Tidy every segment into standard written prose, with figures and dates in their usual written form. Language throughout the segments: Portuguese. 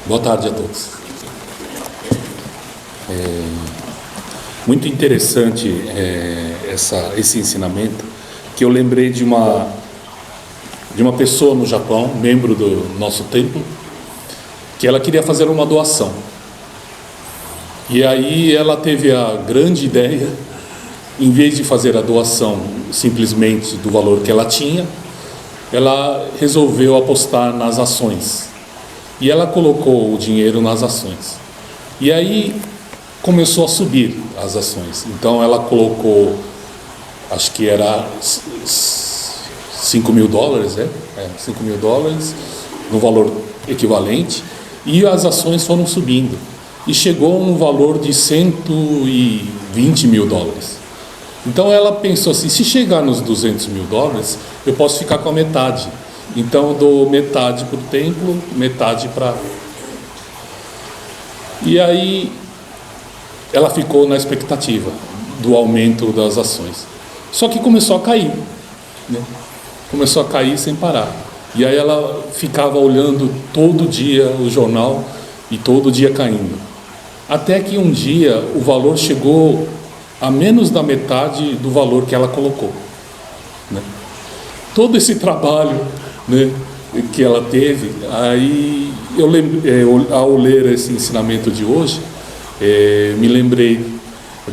Boa tarde a todos. Muito interessante esse ensinamento, que eu lembrei de uma pessoa no Japão, membro do nosso templo, que ela queria fazer uma doação. E aí ela teve a grande ideia, em vez de fazer a doação simplesmente do valor que ela tinha, ela resolveu apostar nas ações. E ela colocou o dinheiro nas ações. E aí começou a subir as ações. Então ela colocou, acho que era $5 mil, $5 mil, no valor equivalente, e as ações foram subindo. E chegou no valor de $120 mil. Então ela pensou assim, se chegar nos $200 mil, eu posso ficar com a metade. Então eu dou metade para o templo, metade para... E aí ela ficou na expectativa do aumento das ações. Só que começou a cair, né? Começou a cair sem parar. E aí ela ficava olhando todo dia o jornal e todo dia caindo. Até que um dia o valor chegou a menos da metade do valor que ela colocou, né? Todo esse trabalho, né, que ela teve, aí eu ao ler esse ensinamento de hoje, me lembrei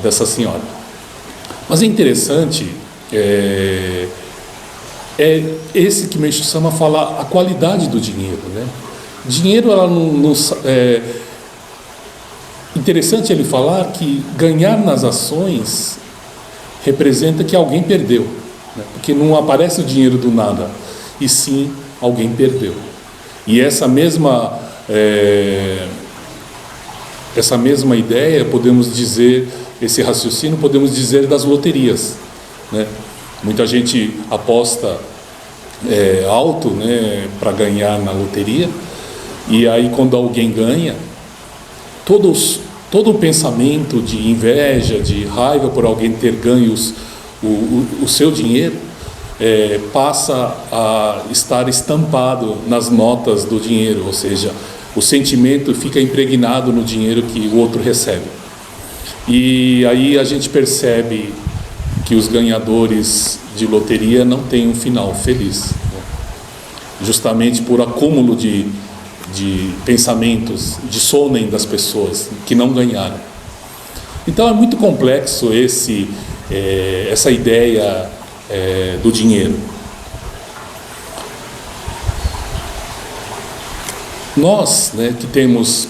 dessa senhora. Mas é interessante, esse que Meishu Sama fala a qualidade do dinheiro, né? Dinheiro, ela não interessante ele falar que ganhar nas ações representa que alguém perdeu, né? Porque não aparece o dinheiro do nada, e sim alguém perdeu. E essa mesma ideia podemos dizer, esse raciocínio podemos dizer das loterias, né? Muita gente aposta alto, né, para ganhar na loteria, e aí quando alguém ganha, todo o pensamento de inveja, de raiva por alguém ter ganho o seu dinheiro, passa a estar estampado nas notas do dinheiro, ou seja, o sentimento fica impregnado no dinheiro que o outro recebe. E aí a gente percebe que os ganhadores de loteria não têm um final feliz, né? Justamente por acúmulo de pensamentos, dissonem das pessoas que não ganharam. Então é muito complexo essa ideia do dinheiro. Nós, né, que temos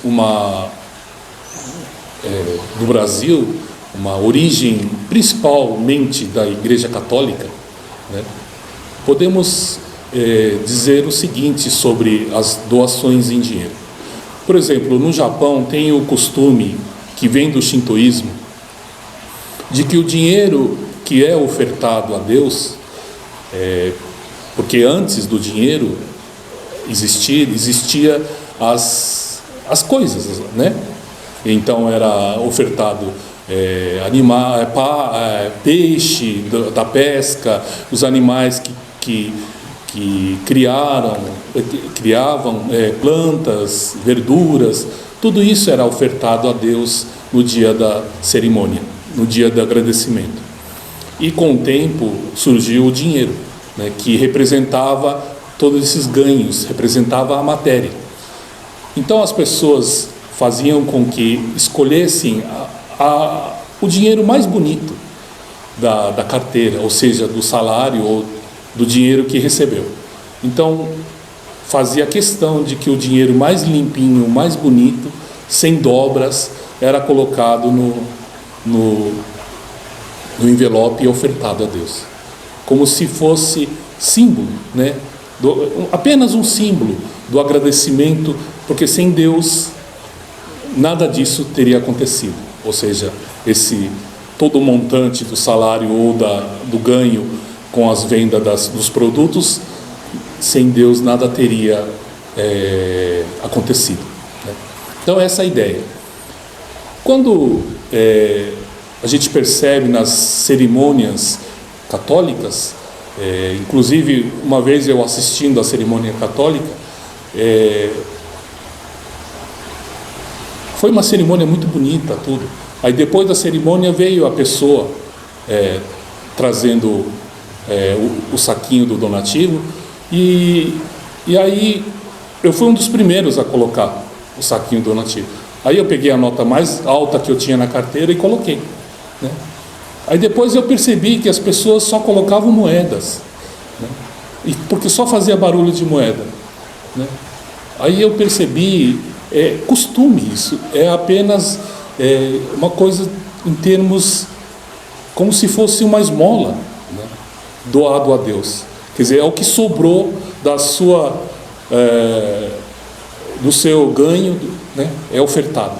no Brasil, uma origem principalmente da Igreja Católica, né, podemos dizer o seguinte sobre as doações em dinheiro. Por exemplo, no Japão tem o costume, que vem do shintoísmo, de que o dinheiro que é ofertado a Deus, porque antes do dinheiro existia as coisas, né? Então era ofertado peixe da pesca, os animais que criavam plantas, verduras, tudo isso era ofertado a Deus no dia da cerimônia, no dia do agradecimento. E com o tempo surgiu o dinheiro, né, que representava todos esses ganhos, representava a matéria. Então as pessoas faziam com que escolhessem o dinheiro mais bonito da carteira, ou seja, do salário ou do dinheiro que recebeu. Então fazia questão de que o dinheiro mais limpinho, mais bonito, sem dobras, era colocado no envelope e ofertado a Deus, como se fosse símbolo, né? Apenas um símbolo do agradecimento, porque sem Deus nada disso teria acontecido. Ou seja, todo o montante do salário ou do ganho com as vendas dos produtos, sem Deus nada teria acontecido, né? Então essa é a ideia. Quando a gente percebe nas cerimônias católicas, inclusive uma vez eu assistindo à cerimônia católica, Foi uma cerimônia muito bonita, tudo. Aí depois da cerimônia veio a pessoa trazendo o saquinho do donativo, e aí eu fui um dos primeiros a colocar o saquinho donativo. Aí eu peguei a nota mais alta que eu tinha na carteira e coloquei, né? Aí depois eu percebi que as pessoas só colocavam moedas, né? Porque só fazia barulho de moeda, né? Aí eu percebi, costume isso, é apenas uma coisa em termos, como se fosse uma esmola, né? Doado a Deus. Quer dizer, é o que sobrou do seu ganho, né? É ofertado.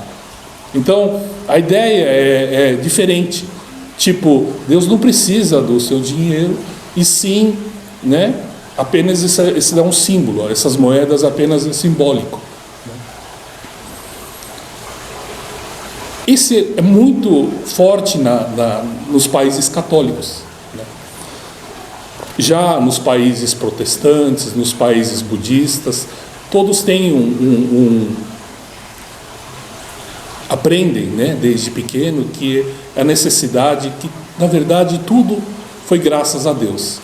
Então, a ideia é diferente. Tipo, Deus não precisa do seu dinheiro, e sim, né? Apenas esse é um símbolo, essas moedas apenas é simbólico. Isso é muito forte nos países católicos, né? Já nos países protestantes, nos países budistas, todos têm aprendem, né, desde pequeno, que a necessidade, que na verdade tudo foi graças a Deus,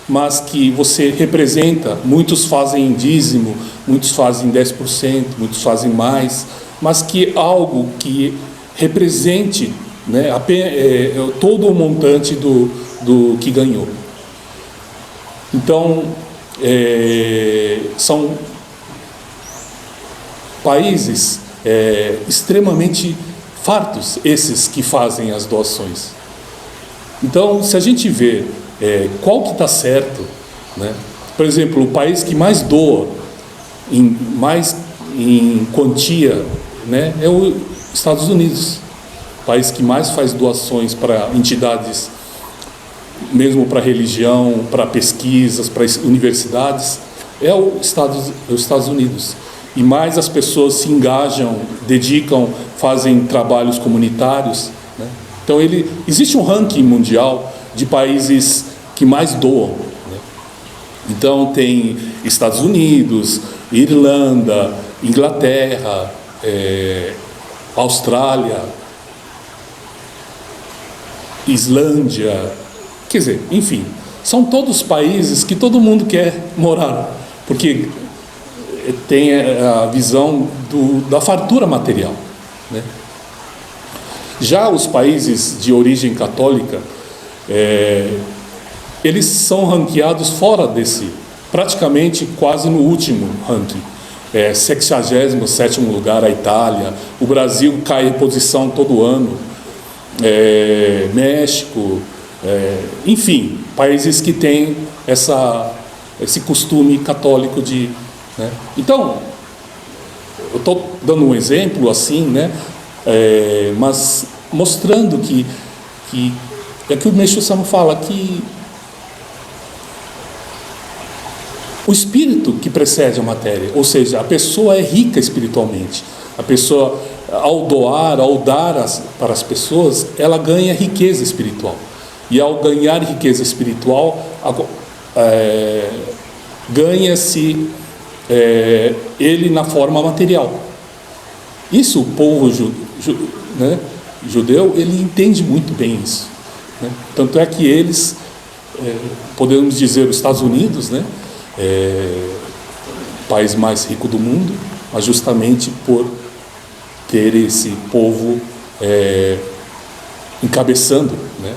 mas que você representa, muitos fazem dízimo, muitos fazem 10%, muitos fazem mais, mas que algo que represente, né, todo o montante do que ganhou. Então, são países extremamente fartos, esses que fazem as doações. Então, se a gente vê qual que está certo, né? Por exemplo, o país que mais doa, em quantia, né, é os Estados Unidos. O país que mais faz doações para entidades, mesmo para religião, para pesquisas, para universidades, é os Estados Unidos. E mais as pessoas se engajam, dedicam, fazem trabalhos comunitários, né? Então existe um ranking mundial de países que mais doam, né? Então tem Estados Unidos, Irlanda, Inglaterra, Austrália, Islândia, quer dizer, enfim, são todos países que todo mundo quer morar, porque tem a visão da fartura material, né? Já os países de origem católica, eles são ranqueados fora desse, praticamente quase no último ranking. 67º lugar a Itália, o Brasil cai em posição todo ano, México, enfim, países que têm esse costume católico de, né? Então, eu estou dando um exemplo assim, né? Mas mostrando que é que o Meixo Sama fala que o espírito que precede a matéria, ou seja, a pessoa é rica espiritualmente. A pessoa, ao doar, ao dar para as pessoas, ela ganha riqueza espiritual. E ao ganhar riqueza espiritual, ganha-se ele na forma material. Isso o povo judeu, ele entende muito bem isso, né? Tanto é que eles, podemos dizer, os Estados Unidos, né, o país mais rico do mundo, mas justamente por ter esse povo encabeçando, né,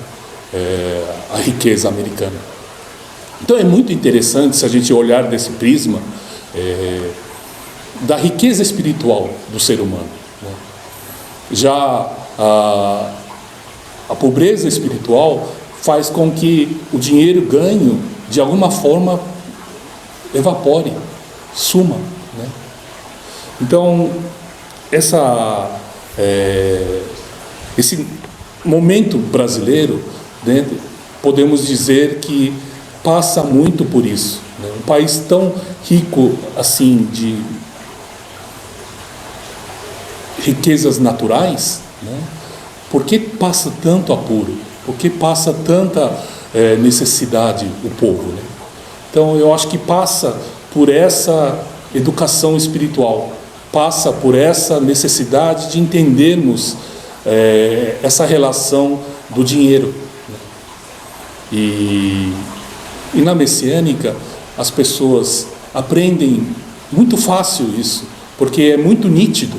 a riqueza americana. Então é muito interessante se a gente olhar desse prisma da riqueza espiritual do ser humano, né? Já a pobreza espiritual faz com que o dinheiro ganho de alguma forma evapore, suma, né? Então esse momento brasileiro, né, podemos dizer que passa muito por isso, né? Um país tão rico assim de riquezas naturais, né? Por que passa tanto apuro? Por que passa tanta necessidade o povo, né? Então eu acho que passa por essa educação espiritual, passa por essa necessidade de entendermos essa relação do dinheiro. E na messiânica as pessoas aprendem muito fácil isso, porque é muito nítido,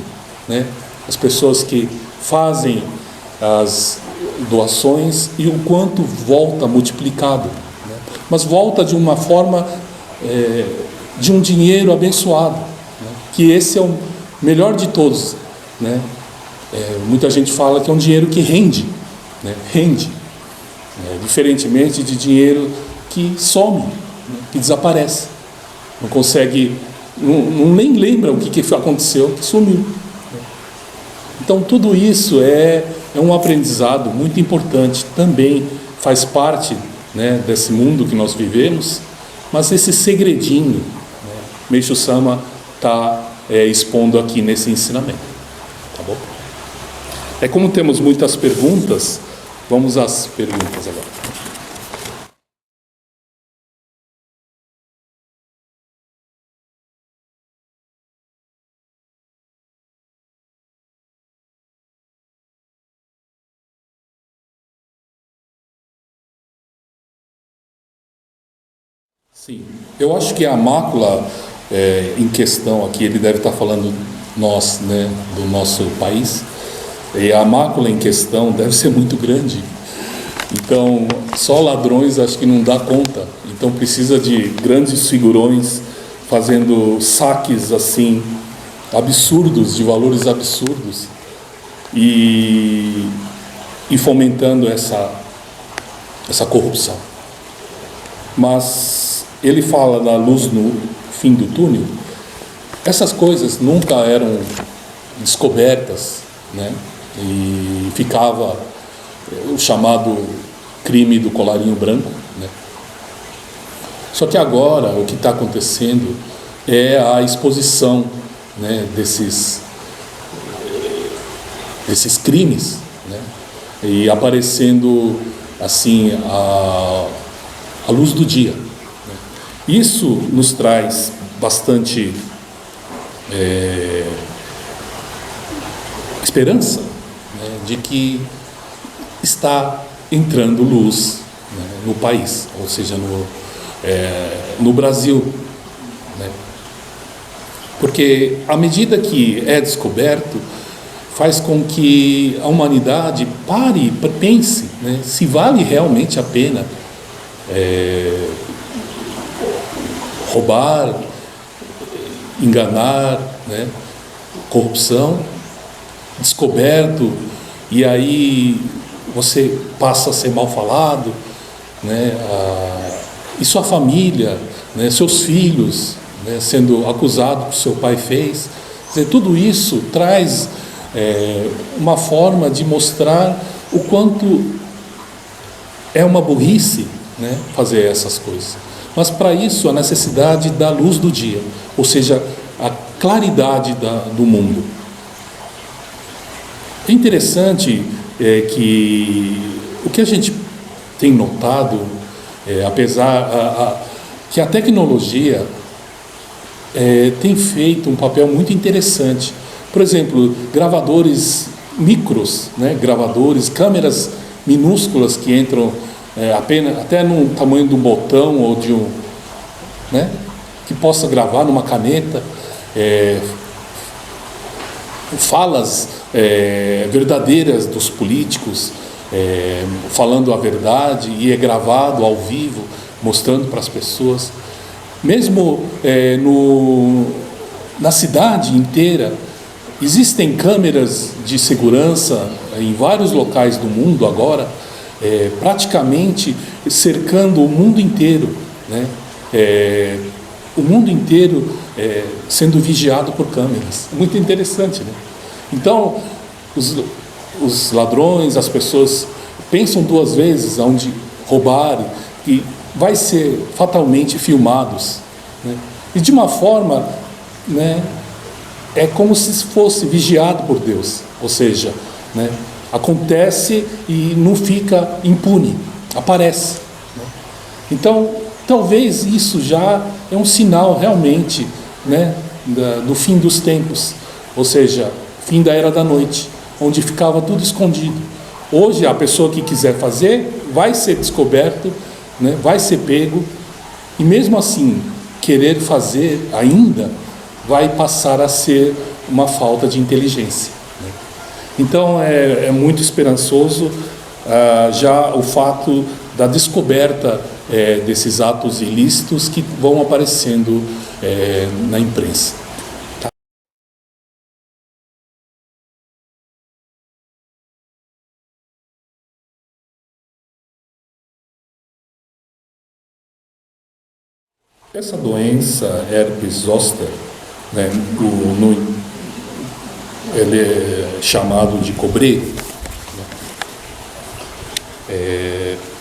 né? As pessoas que fazem as doações e o quanto volta multiplicado, né? Mas volta de uma forma de um dinheiro abençoado, né? Que esse é o melhor de todos, né? Muita gente fala que é um dinheiro que rende, né? Rende, diferentemente de dinheiro que some, né? Que desaparece, não consegue, nem lembra o que aconteceu, que sumiu. Então tudo isso é um aprendizado muito importante, também faz parte, né, desse mundo que nós vivemos, mas esse segredinho, né, Meishu Sama está expondo aqui nesse ensinamento, tá bom? Como temos muitas perguntas, vamos às perguntas agora. Sim, eu acho que a mácula em questão aqui, ele deve estar falando nós, né, do nosso país, e a mácula em questão deve ser muito grande. Então, só ladrões acho que não dá conta. Então precisa de grandes figurões fazendo saques assim absurdos, de valores absurdos, e fomentando essa corrupção. Mas ele fala da luz no fim do túnel. Essas coisas nunca eram descobertas, né? E ficava o chamado crime do colarinho branco, né? Só que agora o que está acontecendo é a exposição, né, desses crimes, né? E aparecendo assim a luz do dia. Isso nos traz bastante esperança, né, de que está entrando luz, né, no país, ou seja, no Brasil, né? Porque à medida que é descoberto, faz com que a humanidade pare e pense, né, se vale realmente a pena roubar, enganar, né, corrupção, descoberto, e aí você passa a ser mal falado, né, e sua família, né, seus filhos, né, sendo acusados que seu pai fez. Quer dizer, tudo isso traz uma forma de mostrar o quanto é uma burrice, né, fazer essas coisas. Mas para isso a necessidade da luz do dia, ou seja, a claridade do mundo. É interessante que o que a gente tem notado, apesar que a tecnologia tem feito um papel muito interessante. Por exemplo, gravadores micros, né, gravadores, câmeras minúsculas que entram apenas até no tamanho de um botão ou de um, né, que possa gravar numa caneta, falas verdadeiras dos políticos, falando a verdade, e é gravado ao vivo, mostrando para as pessoas. Mesmo na cidade inteira, existem câmeras de segurança em vários locais do mundo agora, praticamente cercando o mundo inteiro, né? O mundo inteiro sendo vigiado por câmeras. Muito interessante, né? Então, os ladrões, as pessoas pensam duas vezes aonde roubar, e vai ser fatalmente filmados, né? E de uma forma, né, é como se fosse vigiado por Deus, ou seja, né, acontece e não fica impune, aparece, né? Então, talvez isso já é um sinal realmente, né, do fim dos tempos, ou seja, fim da Era da Noite, onde ficava tudo escondido. Hoje, a pessoa que quiser fazer vai ser descoberto, né, vai ser pego, e mesmo assim, querer fazer ainda vai passar a ser uma falta de inteligência, né? Então, é muito esperançoso já o fato da descoberta desses atos ilícitos que vão aparecendo na imprensa. Essa doença, herpes zoster, né, ele é chamado de cobré, né?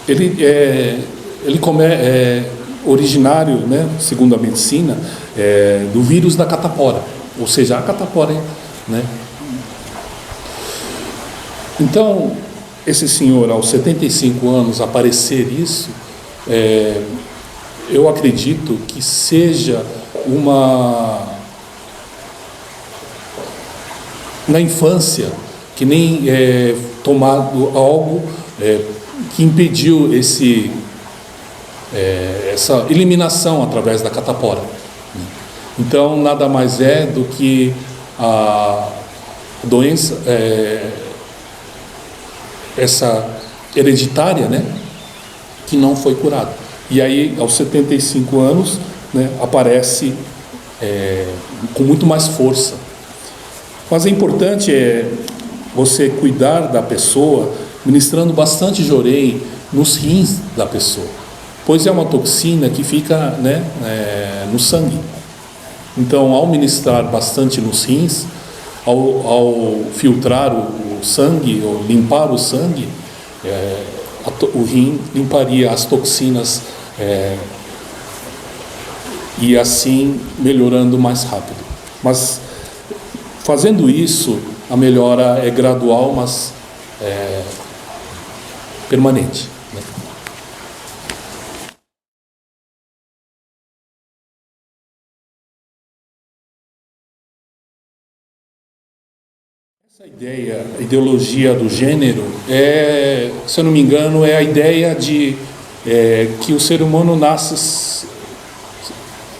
Ele é originário, né, segundo a medicina, do vírus da catapora, ou seja, a catapora, né? Então, esse senhor, aos 75 anos, aparecer isso, eu acredito que seja na infância, que nem tomado algo que impediu essa eliminação através da catapora. Então, nada mais é do que a doença, essa hereditária, né, que não foi curada. E aí, aos 75 anos, né, aparece com muito mais força. Mas é importante você cuidar da pessoa, ministrando bastante jorei nos rins da pessoa, pois é uma toxina que fica, né, no sangue. Então, ao ministrar bastante nos rins, ao filtrar o sangue, ou limpar o sangue, o rim limparia as toxinas, e assim melhorando mais rápido. Mas fazendo isso, a melhora é gradual, mas permanente, né? Essa ideologia do gênero, se eu não me engano, é a ideia de que o ser humano nasce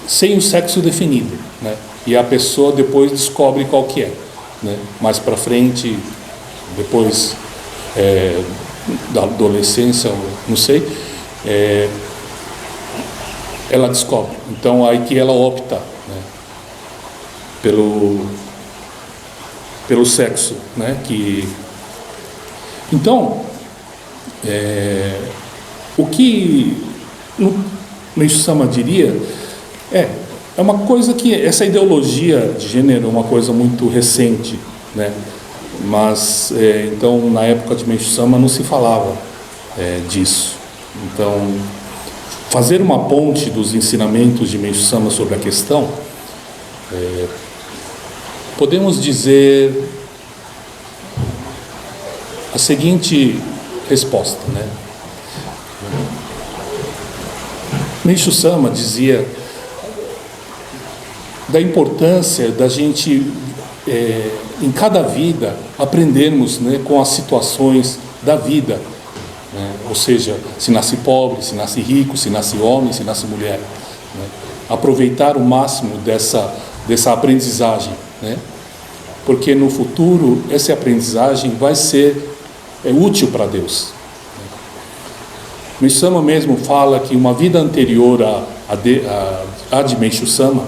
sem o sexo definido, né? E a pessoa depois descobre qual que é, né? Mais para frente, depois da adolescência, não sei, ela descobre. Então aí que ela opta, né, pelo sexo, né? Então, o que o Meishu Sama diria é uma coisa que essa ideologia de gênero é uma coisa muito recente, né? Mas então, na época de Meishu Sama não se falava disso. Então, fazer uma ponte dos ensinamentos de Meishu Sama sobre a questão, podemos dizer a seguinte resposta, né? Meishu Sama dizia da importância da gente, em cada vida, aprendermos, né, com as situações da vida, né? Ou seja, se nasce pobre, se nasce rico, se nasce homem, se nasce mulher, né? Aproveitar o máximo dessa aprendizagem, né? Porque no futuro essa aprendizagem vai ser útil para Deus. Meishu Sama mesmo fala que uma vida anterior a de Meishu Sama,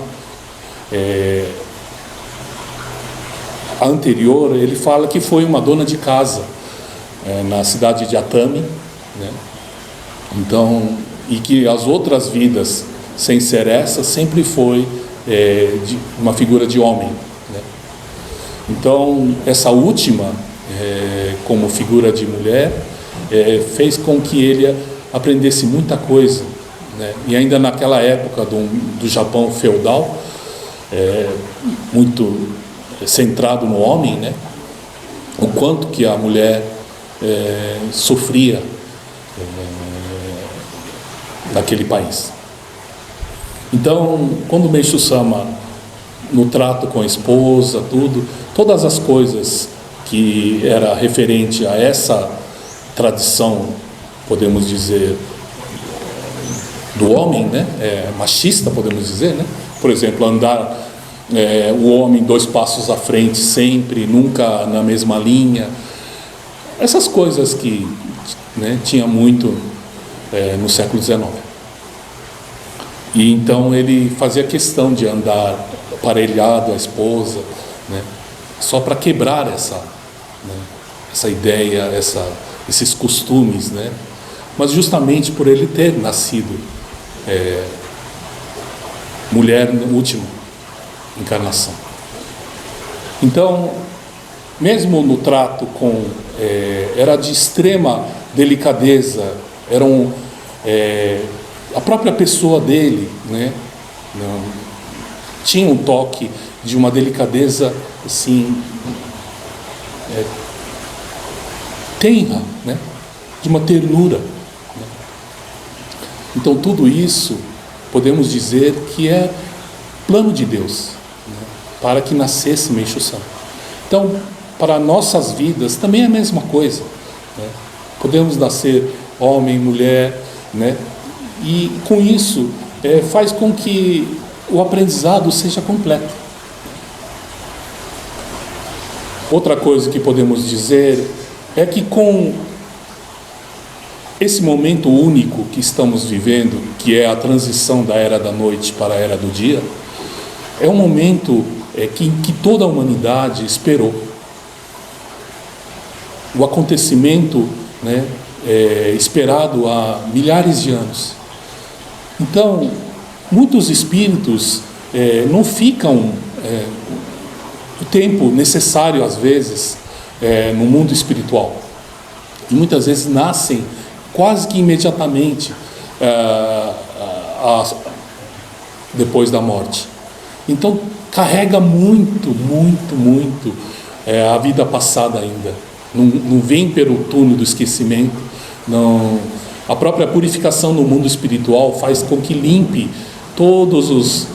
a anterior, ele fala que foi uma dona de casa na cidade de Atami, né? Então, e que as outras vidas, sem ser essa, sempre foi uma figura de homem, né? Então, essa última, como figura de mulher, fez com que ele aprendesse muita coisa, né? E ainda naquela época do Japão feudal, muito centrado no homem, né? O quanto que a mulher sofria naquele país. Então, quando Meishu Sama no trato com a esposa, todas as coisas que era referente a essa tradição, podemos dizer, do homem, né? Machista, podemos dizer, né? Por exemplo, andar o homem 2 passos à frente sempre, nunca na mesma linha. Essas coisas que, né, tinha muito no século XIX. E então ele fazia questão de andar aparelhado à esposa, né? Só para quebrar essa ideia, esses costumes, né? Mas justamente por ele ter nascido mulher na última encarnação. Então, mesmo no trato era de extrema delicadeza, a própria pessoa dele, né, tinha um toque de uma delicadeza assim, tenra, né, de uma ternura, né? Então tudo isso podemos dizer que é plano de Deus, né, para que nascesse Meixo Sama. Então, para nossas vidas também é a mesma coisa, né? Podemos nascer homem, mulher, né? E com isso faz com que o aprendizado seja completo. Outra coisa que podemos dizer é que com esse momento único que estamos vivendo, que é a transição da era da noite para a era do dia, é um momento que toda a humanidade esperou. O acontecimento, né, esperado há milhares de anos. Então, muitos espíritos não ficam o tempo necessário, às vezes, no mundo espiritual. E muitas vezes nascem quase que imediatamente depois da morte. Então, carrega muito a vida passada ainda. Não vem pelo túnel do esquecimento. Não. A própria purificação no mundo espiritual faz com que limpe todos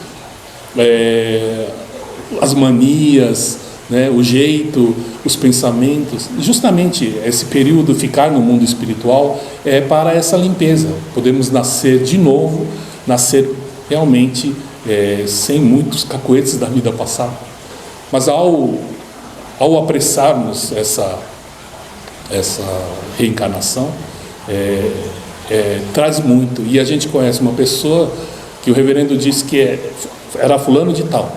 as manias, né, o jeito, os pensamentos. Justamente esse período, ficar no mundo espiritual, é para essa limpeza. Podemos nascer de novo, nascer realmente sem muitos cacoetes da vida passada. Mas ao apressarmos essa reencarnação, traz muito. E a gente conhece uma pessoa que o reverendo disse que era fulano de tal.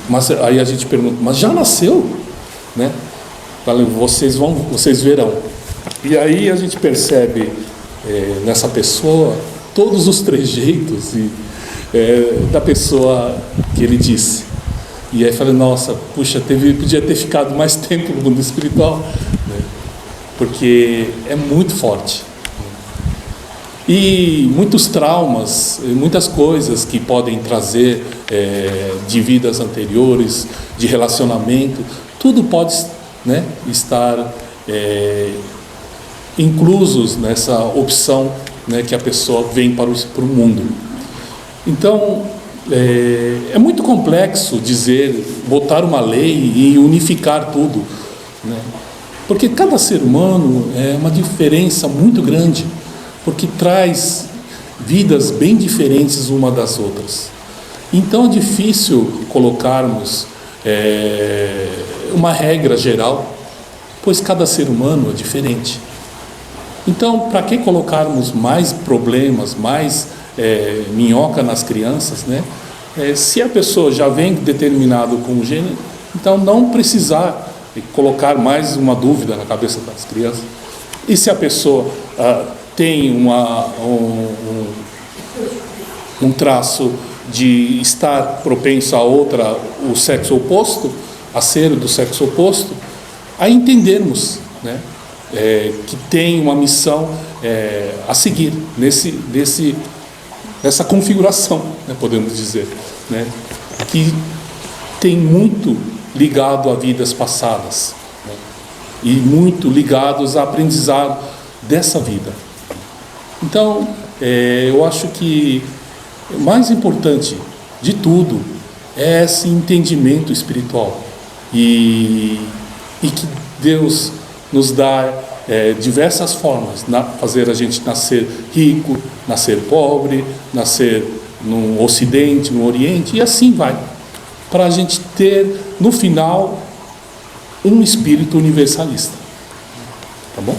Mas aí a gente pergunta, mas já nasceu? Né? Falei, vocês verão. E aí a gente percebe nessa pessoa todos os trejeitos da pessoa que ele disse. E aí falei, nossa, puxa, podia ter ficado mais tempo no mundo espiritual, né? Porque é muito forte. E muitos traumas, muitas coisas que podem trazer de vidas anteriores, de relacionamento, tudo pode, né, estar inclusos nessa opção, né, que a pessoa vem para o mundo. Então, é muito complexo botar uma lei e unificar tudo, né? Porque cada ser humano é uma diferença muito grande, porque traz vidas bem diferentes uma das outras. Então é difícil colocarmos uma regra geral, pois cada ser humano é diferente. Então, para que colocarmos mais problemas, mais minhoca nas crianças, né? Se a pessoa já vem determinado com o gênero, então não precisar colocar mais uma dúvida na cabeça das crianças. E se a pessoa tem um traço de estar propenso a o sexo oposto, a ser do sexo oposto, a entendermos, né, que tem uma missão a seguir nessa configuração, né, podemos dizer, né, que tem muito ligado a vidas passadas, né, e muito ligados a aprendizado dessa vida. Então, eu acho que o mais importante de tudo é esse entendimento espiritual e que Deus nos dá diversas formas, fazer a gente nascer rico, nascer pobre, nascer no Ocidente, no Oriente, e assim vai, para a gente ter no final um espírito universalista, tá bom?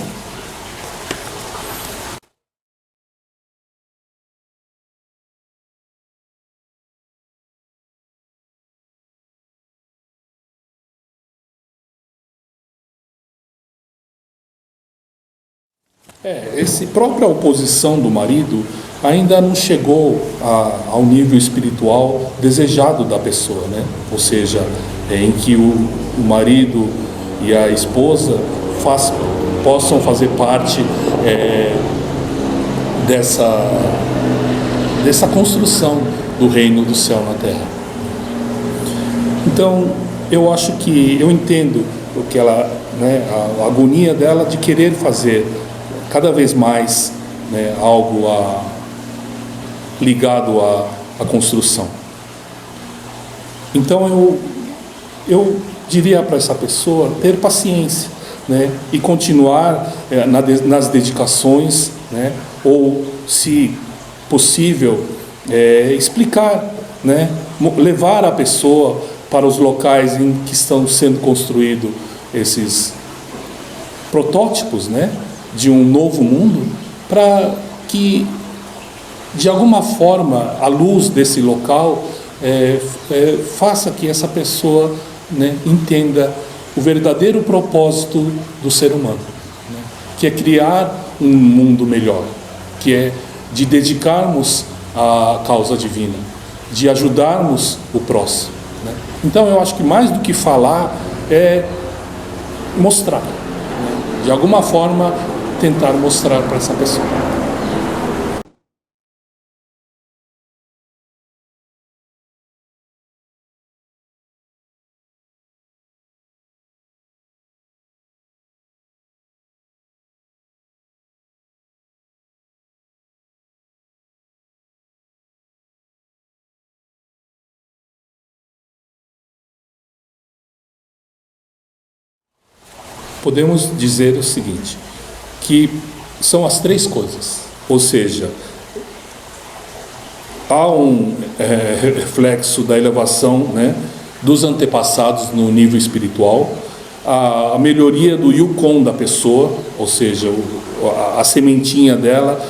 Essa própria oposição do marido ainda não chegou ao nível espiritual desejado da pessoa, né? Ou seja, em que o marido e a esposa possam fazer parte dessa construção do reino do céu na terra. Então, eu entendo o que ela, né, a agonia dela de querer fazer cada vez mais, né, algo ligado à construção. Então eu diria para essa pessoa ter paciência, né, e continuar nas dedicações, né, ou, se possível, explicar, né, levar a pessoa para os locais em que estão sendo construídos esses protótipos, né, de um novo mundo, para que, de alguma forma, a luz desse local faça que essa pessoa, né, entenda o verdadeiro propósito do ser humano, né, que é criar um mundo melhor, que é de dedicarmos à causa divina, de ajudarmos o próximo, né? Então eu acho que mais do que falar é mostrar, né? De alguma forma tentar mostrar para essa pessoa. Podemos dizer o seguinte, que são as três coisas, ou seja, há um reflexo da elevação, né, dos antepassados no nível espiritual, a melhoria do yukon da pessoa, ou seja, a sementinha dela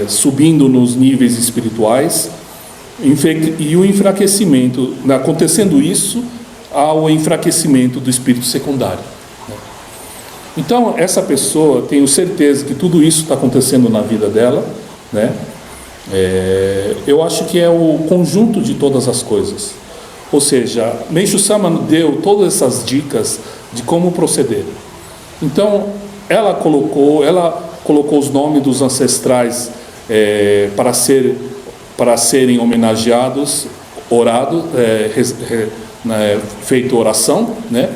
subindo nos níveis espirituais, e o enfraquecimento, acontecendo isso, há o enfraquecimento do espírito secundário. Então, essa pessoa, tenho certeza que tudo isso está acontecendo na vida dela, né? Eu acho que é o conjunto de todas as coisas. Ou seja, Meishu Sama deu todas essas dicas de como proceder. Então, ela colocou os nomes dos ancestrais para serem homenageados, orado, feito oração, né?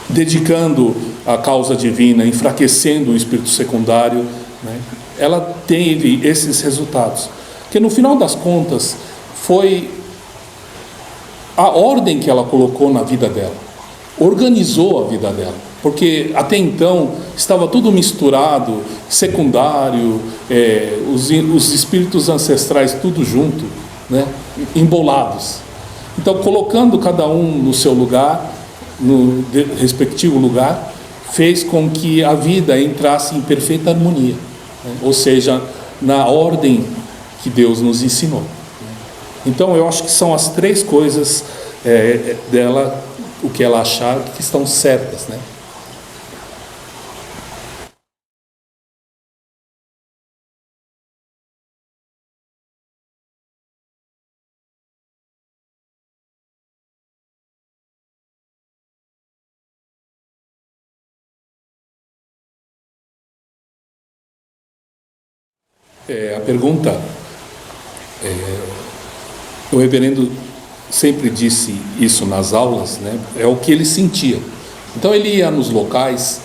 Dedicando a causa divina, enfraquecendo o espírito secundário, né? Ela teve esses resultados, que no final das contas foi a ordem que ela colocou na vida dela, organizou a vida dela, porque até então estava tudo misturado, secundário, os espíritos ancestrais tudo junto, né? Embolados. Então, colocando cada um no seu lugar, no respectivo lugar, fez com que a vida entrasse em perfeita harmonia, né? Ou seja, na ordem que Deus nos ensinou. Então eu acho que são as três coisas dela, o que ela achar que estão certas, né? A pergunta, o reverendo sempre disse isso nas aulas, né? É o que ele sentia. Então ele ia nos locais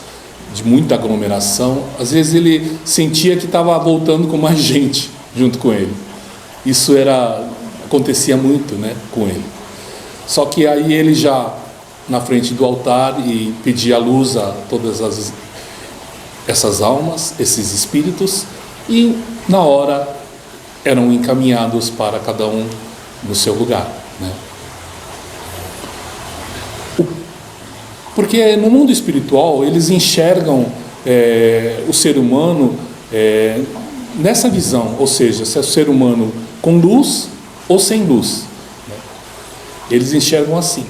de muita aglomeração, às vezes ele sentia que estava voltando com mais gente junto com ele. Isso acontecia muito, né, com ele. Só que aí ele já na frente do altar e pedia luz a todas essas almas, esses espíritos, e na hora eram encaminhados para cada um no seu lugar, né? Porque no mundo espiritual eles enxergam o ser humano nessa visão, ou seja, se é o ser humano com luz ou sem luz, né? Eles enxergam assim.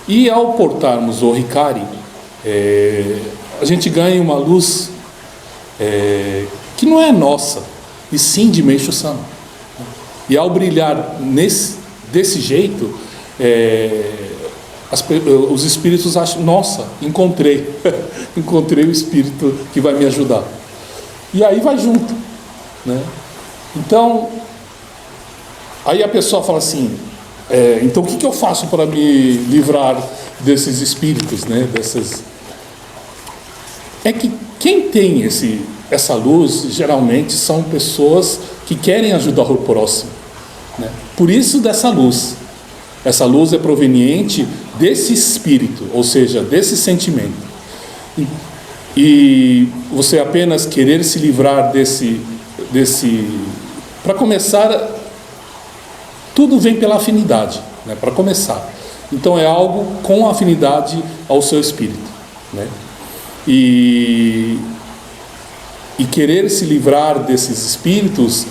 E ao portarmos o Hikari, a gente ganha uma luz que não é nossa, e sim de Meishu Sama. E ao brilhar desse jeito, os espíritos acham, nossa, encontrei o espírito que vai me ajudar. E aí vai junto, né? Então, aí a pessoa fala assim, então o que eu faço para me livrar desses espíritos, né? É que quem tem essa luz, geralmente são pessoas que querem ajudar o próximo, né? Por isso dessa luz. Essa luz é proveniente desse espírito, ou seja, desse sentimento. E você apenas querer se livrar desse... Para começar, tudo vem pela afinidade, né? Para começar. Então é algo com afinidade ao seu espírito, né? E querer se livrar desses espíritos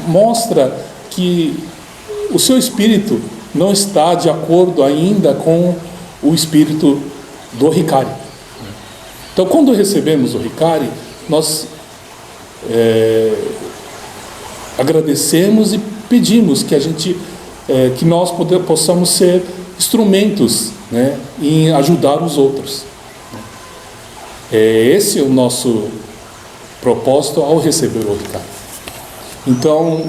mostra que o seu espírito não está de acordo ainda com o espírito do Hikari. Então, quando recebemos o Hikari, nós agradecemos e pedimos que nós possamos ser instrumentos, né, em ajudar os outros. Esse é o nosso propósito ao receber o Hikari. Então,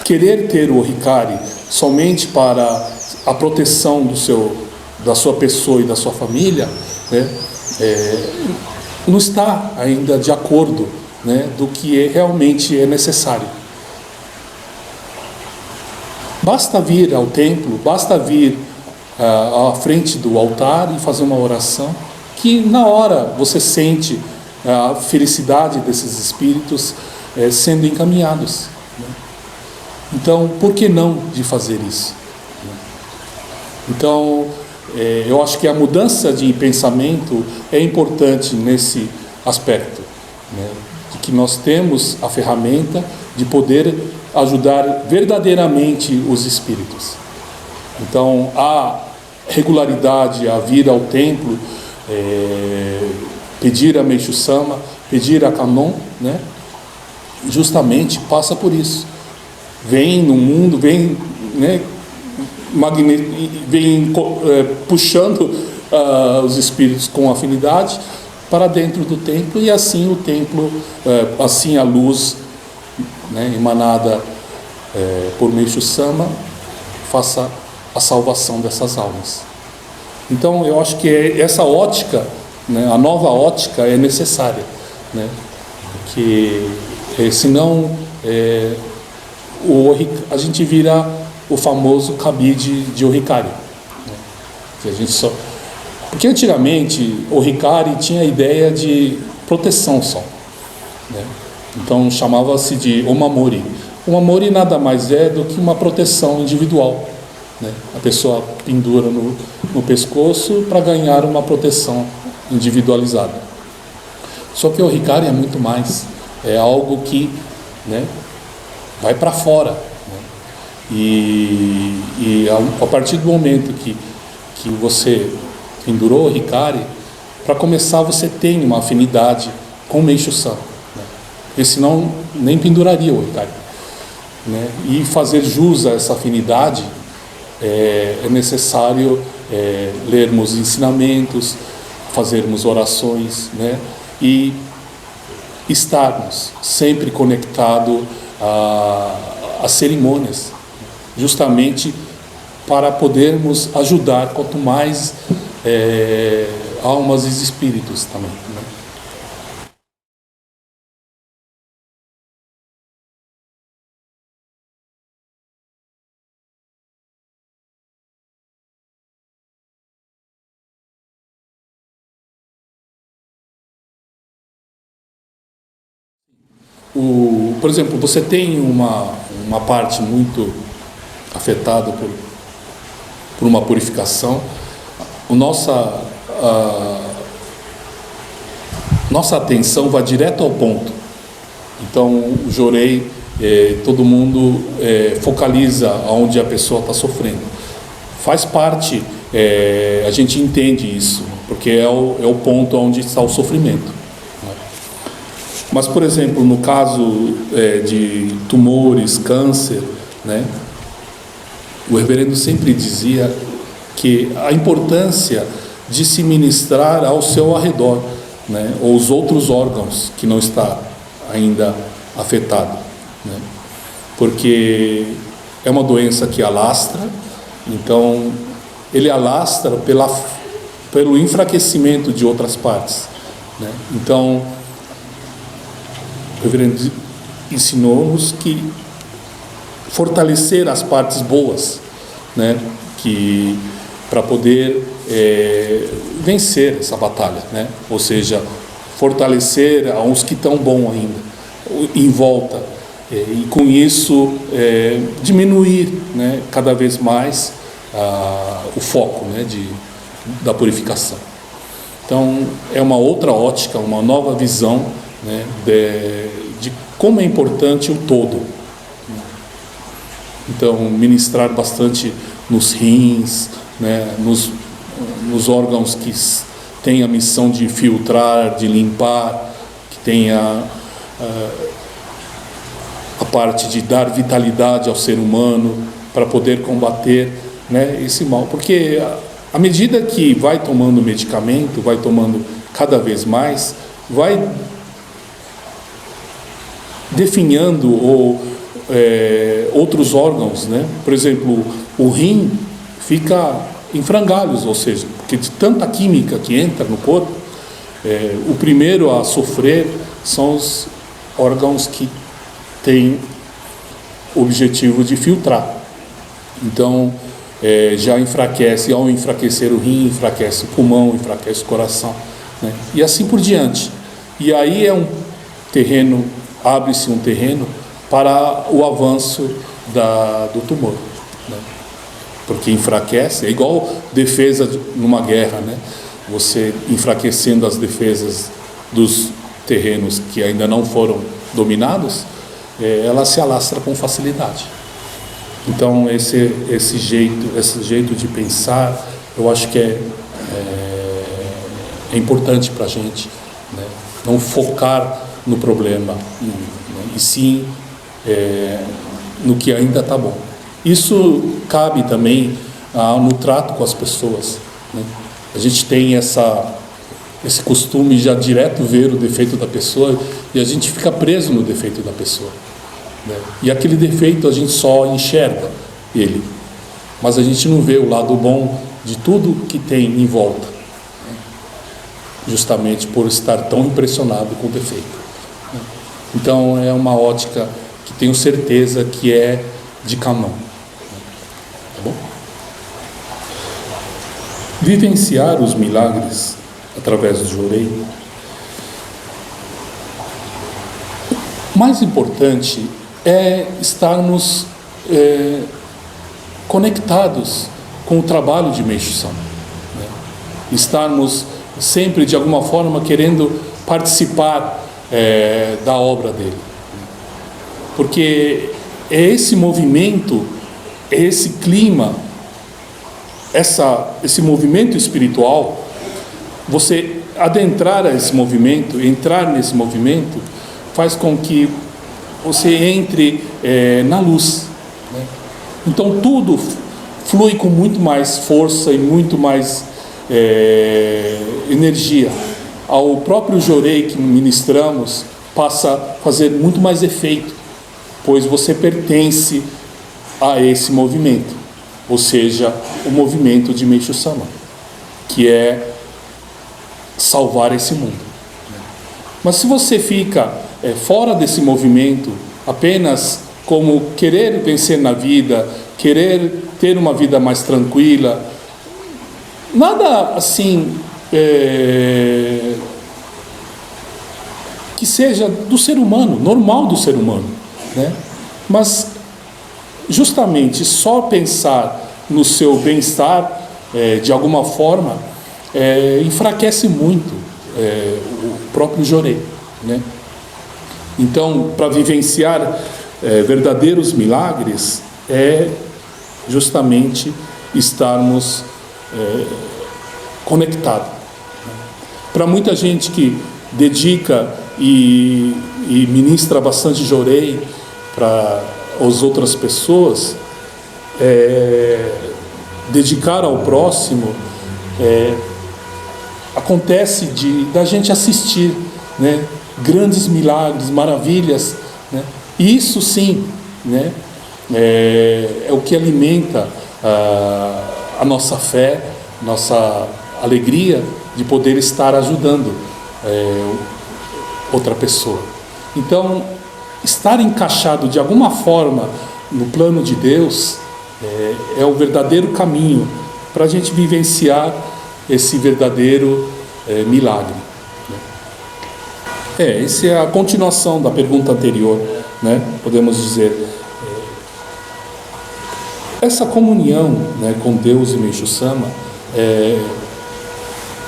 querer ter o Hikari somente para a proteção da sua pessoa e da sua família, né, não está ainda de acordo, né, do que realmente é necessário. Basta vir ao templo, basta vir à frente do altar e fazer uma oração, que na hora você sente a felicidade desses espíritos sendo encaminhados, né? Então, por que não de fazer isso? Então, eu acho que a mudança de pensamento é importante nesse aspecto, né? De que nós temos a ferramenta de poder ajudar verdadeiramente os espíritos. Então, a regularidade, a vir ao templo, pedir a Meishu Sama, pedir a Kannon, né? Justamente passa por isso. Vem no mundo, vem, né, vem puxando os espíritos com afinidade para dentro do templo, e assim o templo, assim a luz, né, emanada por Meishu Sama, faça a salvação dessas almas. Então eu acho que essa ótica, né, a nova ótica é necessária, né, porque senão a gente vira o famoso cabide de Ohikari, né, que a gente só... Porque antigamente o Hikari tinha a ideia de proteção só, né? Então chamava-se de Omamori. Omamori nada mais é do que uma proteção individual, né? A pessoa pendura no pescoço para ganhar uma proteção individualizada. Só que o Hikari é muito mais, é algo que, né, vai para fora, né? E a partir do momento que você pendurou o Hikari, para começar você tem uma afinidade com o Meishu Sama, né? Porque senão nem penduraria o Hikari, né? E fazer jus a essa afinidade é necessário lermos ensinamentos, fazermos orações, né? E estarmos sempre conectados às cerimônias, justamente para podermos ajudar quanto mais almas e espíritos também, né? por exemplo, você tem uma parte muito afetada por uma purificação, nossa atenção vai direto ao ponto. Então, o jorei, todo mundo focaliza onde a pessoa está sofrendo. Faz parte, a gente entende isso, porque é o ponto onde está o sofrimento. Mas, por exemplo, no caso de tumores, câncer, né, o reverendo sempre dizia que a importância de se ministrar ao seu arredor, né, ou os outros órgãos que não está ainda afetado, né, porque é uma doença que alastra, então ele alastra pelo enfraquecimento de outras partes, né. Então o reverendo ensinou-nos que fortalecer as partes boas, né, que para poder vencer essa batalha, né, ou seja, fortalecer uns que estão bom ainda em volta, e com isso diminuir, né, cada vez mais o foco, né, da purificação. Então é uma outra ótica, uma nova visão, né, de como é importante o todo. Então, ministrar bastante nos rins, né, nos órgãos que têm a missão de filtrar, de limpar, que tem a parte de dar vitalidade ao ser humano para poder combater, né, esse mal. Porque à medida que vai tomando medicamento, vai tomando cada vez mais, vai definhando outros órgãos, né? Por exemplo, o rim fica em frangalhos, ou seja, porque de tanta química que entra no corpo, o primeiro a sofrer são os órgãos que têm o objetivo de filtrar. Então, já enfraquece, ao enfraquecer o rim, enfraquece o pulmão, enfraquece o coração, né? E assim por diante. E aí abre-se um terreno para o avanço do tumor, né? Porque enfraquece, é igual defesa numa guerra, né? Você enfraquecendo as defesas dos terrenos que ainda não foram dominados, ela se alastra com facilidade. Então esse jeito de pensar, eu acho que é importante para a gente, né? Não focar no problema, né? E sim no que ainda está bom. Isso cabe também no trato com as pessoas, né? A gente tem esse costume de já direto ver o defeito da pessoa e a gente fica preso no defeito da pessoa, né? E aquele defeito a gente só enxerga ele, mas a gente não vê o lado bom de tudo que tem em volta, né? Justamente por estar tão impressionado com o defeito. Então é uma ótica que tenho certeza que é de Camão. Tá bom? Vivenciar os milagres através do jorei. O mais importante é estarmos conectados com o trabalho de Meixo Sama, né? Estarmos sempre de alguma forma querendo participar da obra dele, porque é esse movimento, é esse clima, esse movimento espiritual. Você adentrar a esse movimento, entrar nesse movimento, faz com que você entre na luz, né? Então tudo flui com muito mais força e muito mais energia. Ao próprio jorei que ministramos passa a fazer muito mais efeito, pois você pertence a esse movimento, ou seja, o movimento de Meixo Sama, que é salvar esse mundo. Mas se você fica fora desse movimento, apenas como querer vencer na vida, querer ter uma vida mais tranquila, nada assim que seja do ser humano, normal do ser humano, né? Mas justamente só pensar no seu bem-estar, de alguma forma, enfraquece muito o próprio Jorei, né? Então, para vivenciar verdadeiros milagres, é justamente estarmos conectados. Para muita gente que dedica e ministra bastante Jorei para as outras pessoas, dedicar ao próximo, acontece da gente assistir, né, grandes milagres, maravilhas, né? E isso sim, né, é o que alimenta a nossa fé, nossa alegria de poder estar ajudando outra pessoa. Então, estar encaixado de alguma forma no plano de Deus é o verdadeiro caminho para a gente vivenciar esse verdadeiro milagre. Essa é a continuação da pergunta anterior, né? Podemos dizer. Essa comunhão, né, com Deus e Meishu Sama,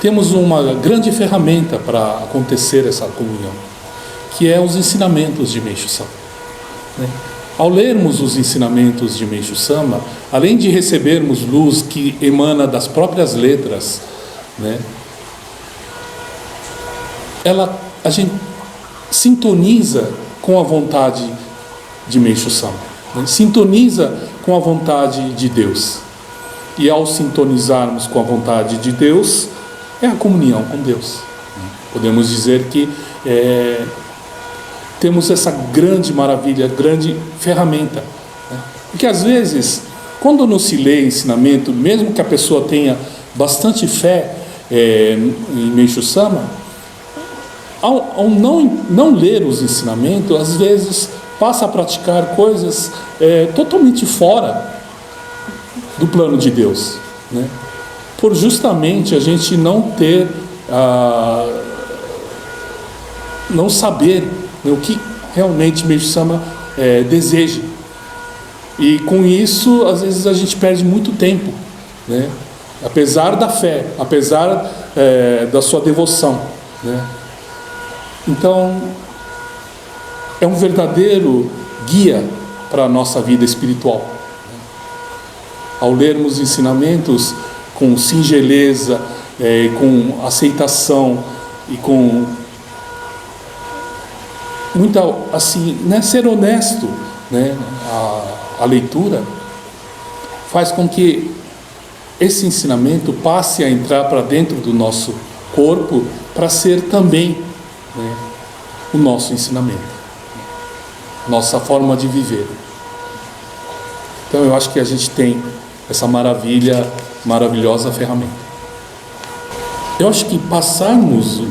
temos uma grande ferramenta para acontecer essa comunhão, que é os ensinamentos de Meishu Sama, né? Ao lermos os ensinamentos de Meishu Sama, além de recebermos luz que emana das próprias letras, né, a gente sintoniza com a vontade de Meishu Sama, né? Sintoniza com a vontade de Deus. E ao sintonizarmos com a vontade de Deus, é a comunhão com Deus. Podemos dizer que temos essa grande maravilha, grande ferramenta, né? Porque às vezes, quando não se lê ensinamento, mesmo que a pessoa tenha bastante fé em Meishu Sama, ao não ler os ensinamentos, às vezes passa a praticar coisas totalmente fora do plano de Deus, né? Por justamente a gente não ter, não saber, né, o que realmente Meishu Sama deseja. E com isso, às vezes a gente perde muito tempo, né? Apesar da fé, apesar da sua devoção, né? Então, é um verdadeiro guia para a nossa vida espiritual. Ao lermos ensinamentos com singeleza, com aceitação e com muita, assim, né, ser honesto, né, a leitura faz com que esse ensinamento passe a entrar para dentro do nosso corpo para ser também, né, o nosso ensinamento, nossa forma de viver. Então eu acho que a gente tem essa maravilhosa ferramenta. Eu acho que passarmos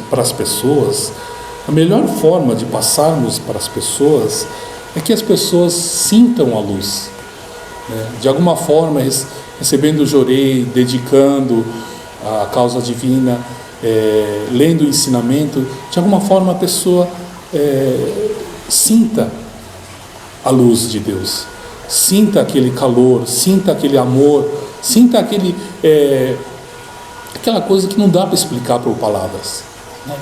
para as pessoas, a melhor forma de passarmos para as pessoas é que as pessoas sintam a luz, né? De alguma forma, recebendo o Jorei, dedicando a causa divina, lendo o ensinamento, de alguma forma a pessoa sinta a luz de Deus, sinta aquele calor, sinta aquele amor, sinta aquela coisa que não dá para explicar por palavras, né?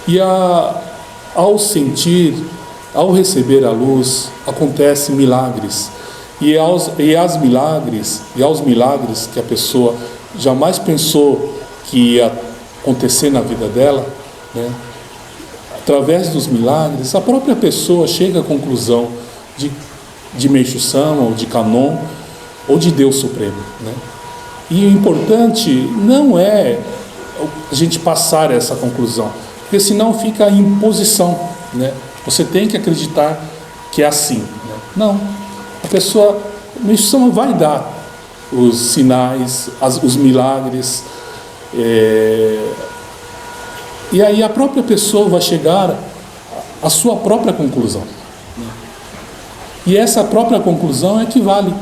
E ao sentir, ao receber a luz, acontecem milagres. E aos milagres que a pessoa jamais pensou que ia acontecer na vida dela, né? Através dos milagres, a própria pessoa chega à conclusão de Meishu Sama, ou de Kanon, ou de Deus Supremo, né? E o importante não é a gente passar essa conclusão, porque senão fica a imposição, né? Você tem que acreditar que é assim, né? Não, a pessoa, Meishu Sama vai dar os sinais, os milagres, e aí a própria pessoa vai chegar à sua própria conclusão, né? E essa própria conclusão é que vale,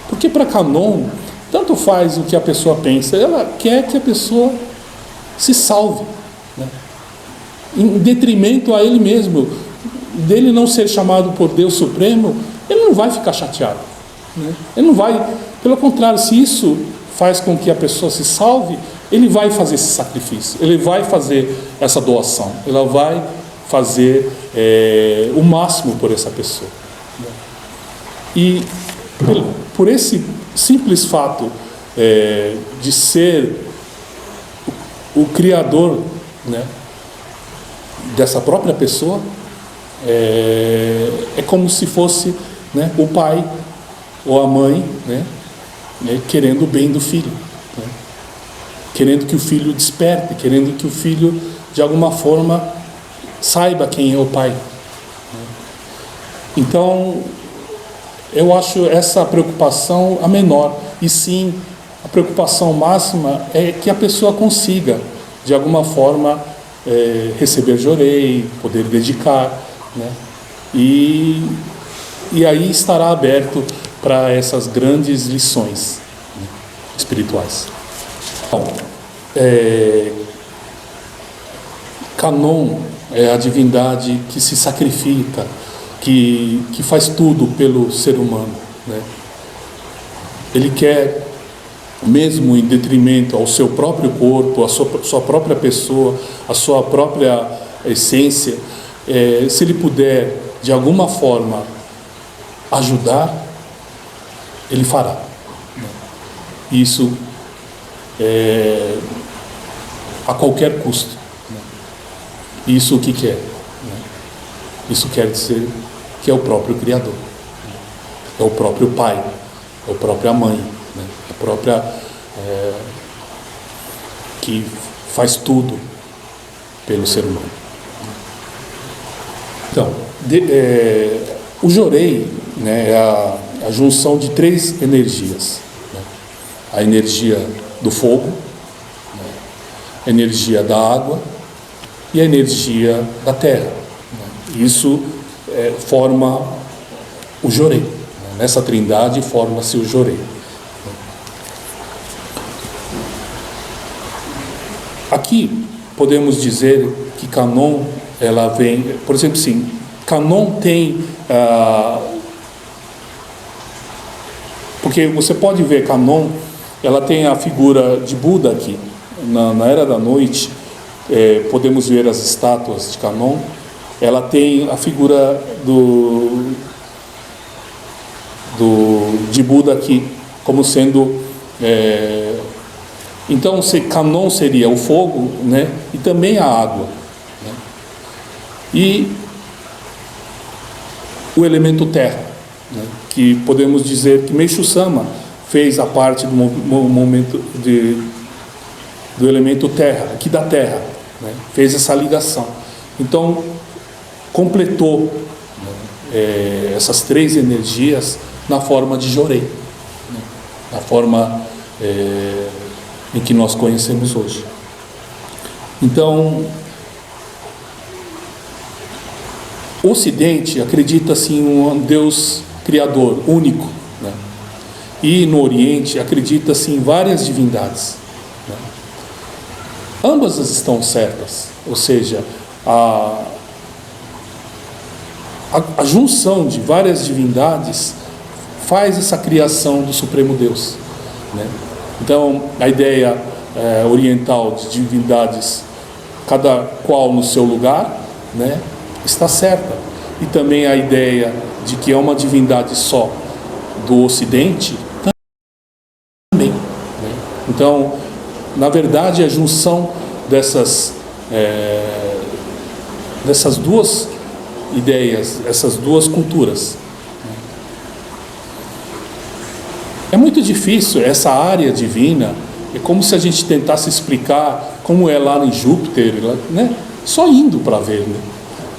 porque para Kanon tanto faz o que a pessoa pensa, ela quer que a pessoa se salve, né? em detrimento a ele mesmo, dele não ser chamado por Deus Supremo, ele não vai ficar chateado, né? Ele não vai, pelo contrário, se isso faz com que a pessoa se salve, ele vai fazer esse sacrifício, ele vai fazer essa doação, ela vai fazer o máximo por essa pessoa. E por esse simples fato de ser o criador, né, dessa própria pessoa, é como se fosse, né, o pai ou a mãe, né, querendo o bem do filho, né, querendo que o filho desperte, querendo que o filho de alguma forma saiba quem é o pai. Então eu acho essa preocupação a menor, e sim a preocupação máxima é que a pessoa consiga de alguma forma receber jorei, poder dedicar, né? E aí estará aberto para essas grandes lições, né, espirituais. Então, Kanon é a divindade que se sacrifica, que faz tudo pelo ser humano, né? Ele quer, mesmo em detrimento ao seu próprio corpo, à sua própria pessoa, à sua própria essência, se ele puder de alguma forma ajudar, ele fará. Isso a qualquer custo. Isso o que quer? Isso quer dizer que é o próprio Criador, é o próprio Pai, é a própria Mãe, né? A própria que faz tudo pelo ser humano. Então, o jorei, né, é a junção de três energias, né? A energia do fogo, né? A energia da água e a energia da terra, né? Isso forma o jorei, né? Nessa trindade forma-se o jorei. Aqui podemos dizer que Kanon, ela vem, por exemplo, sim, Kanon tem, porque você pode ver Kanon, ela tem a figura de Buda aqui, na Era da Noite, podemos ver as estátuas de Kanon, ela tem a figura de Buda aqui, como sendo... Então, Kanon seria o fogo, né, e também a água, né, e o elemento terra, né, que podemos dizer que Meishu-sama fez a parte do momento do elemento terra, aqui da terra, né, fez essa ligação. Então, completou, né, essas três energias na forma de jorei, né, na forma em que nós conhecemos hoje. Então, o Ocidente acredita-se em um Deus Criador único, né? E no Oriente acredita-se em várias divindades, né? Ambas estão certas, ou seja, a junção de várias divindades faz essa criação do Supremo Deus, né? Então, a ideia oriental de divindades, cada qual no seu lugar, né, está certa. E também a ideia de que é uma divindade só do Ocidente, também, né? Então, na verdade, a junção dessas duas ideias, essas duas culturas, é muito difícil. Essa área divina é como se a gente tentasse explicar como é lá em Júpiter, né? Só indo para ver, né?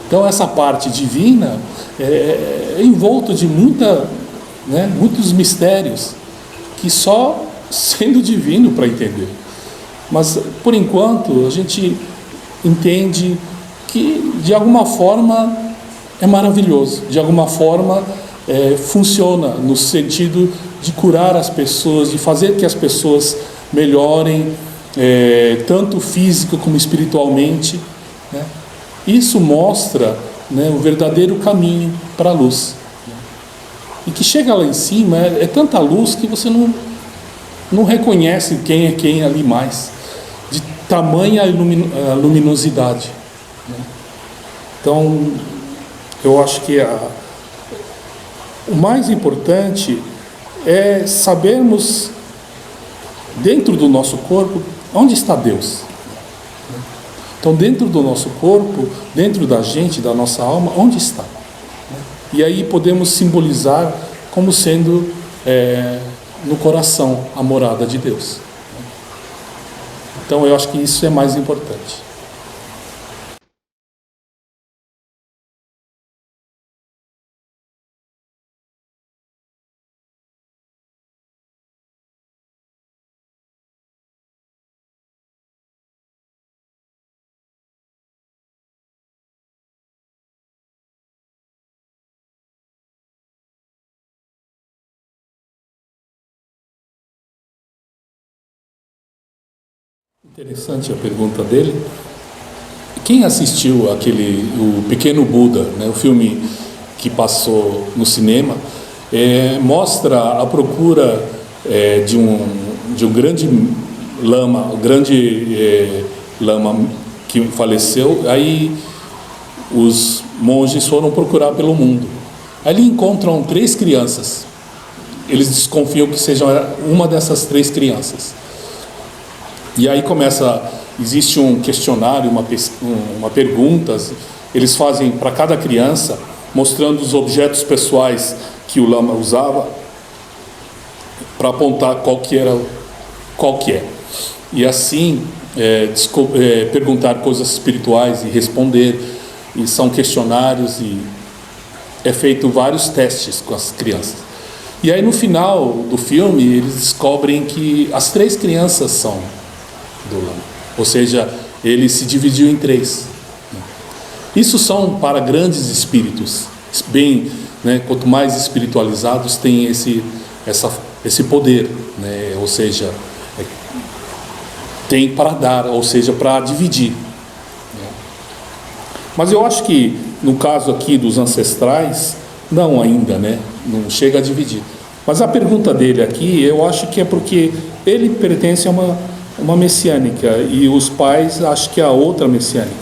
Então essa parte divina é envolto de muitos mistérios que só sendo divino para entender. Mas por enquanto a gente entende que de alguma forma é maravilhoso, de alguma forma funciona no sentido de curar as pessoas, de fazer que as pessoas melhorem, tanto física como espiritualmente, né? Isso mostra, né, o verdadeiro caminho para a luz. E que chega lá em cima, é tanta luz que você não reconhece quem é quem ali mais, de tamanha luminosidade. Então, eu acho que o mais importante é sabermos, dentro do nosso corpo, onde está Deus. Então, dentro do nosso corpo, dentro da gente, da nossa alma, onde está? E aí podemos simbolizar como sendo no coração a morada de Deus. Então, eu acho que isso é mais importante. Interessante a pergunta dele. Quem assistiu o Pequeno Buda, né, o filme que passou no cinema, mostra a procura de um grande lama, lama que faleceu. Aí os monges foram procurar pelo mundo. Ali encontram 3 crianças. Eles desconfiam que seja uma dessas 3 crianças. E aí existe um questionário, uma pergunta, eles fazem para cada criança, mostrando os objetos pessoais que o lama usava, para apontar qual que é. E assim, perguntar coisas espirituais e responder, e são questionários, e é feito vários testes com as crianças. E aí no final do filme, eles descobrem que as 3 crianças são do lama, ou seja, ele se dividiu em 3. Isso são para grandes espíritos, bem, né, quanto mais espiritualizados têm esse poder, né, ou seja, tem para dar, ou seja, para dividir. Mas eu acho que no caso aqui dos ancestrais, não ainda, né, não chega a dividir. Mas a pergunta dele aqui, eu acho que é porque ele pertence a uma messiânica e os pais acho que a outra messiânica.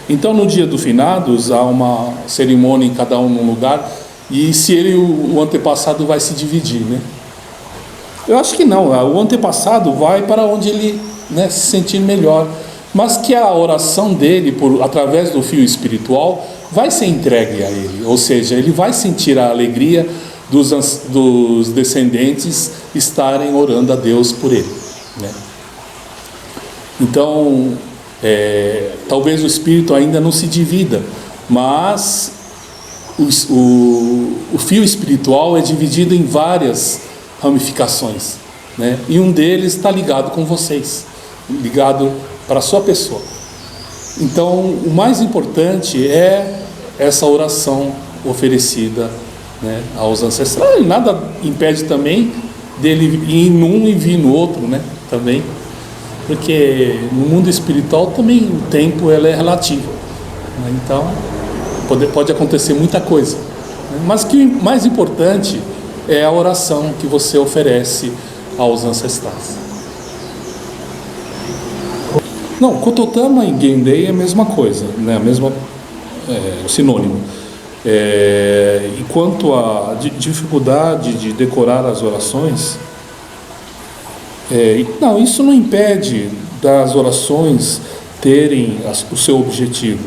Então no dia do finados há uma cerimônia em cada um num lugar, e se o antepassado vai se dividir, né? Eu acho que não, o antepassado vai para onde ele, né, se sentir melhor, mas que a oração dele, através do fio espiritual, vai ser entregue a ele, ou seja, ele vai sentir a alegria dos descendentes estarem orando a Deus por ele, né? Então, talvez o espírito ainda não se divida, mas o fio espiritual é dividido em várias ramificações, né? E um deles está ligado com vocês, ligado para a sua pessoa. Então, o mais importante é essa oração oferecida, né, aos ancestrais. Nada impede também dele ir num e vir no outro, né, também. Porque no mundo espiritual também o tempo é relativo, né? Então pode acontecer muita coisa, né? Mas o que mais importante é a oração que você oferece aos ancestrais. Não, Kototama e Gendei é a mesma coisa, né? Sinônimo. E quanto à dificuldade de decorar as orações, não, isso não impede das orações terem o seu objetivo.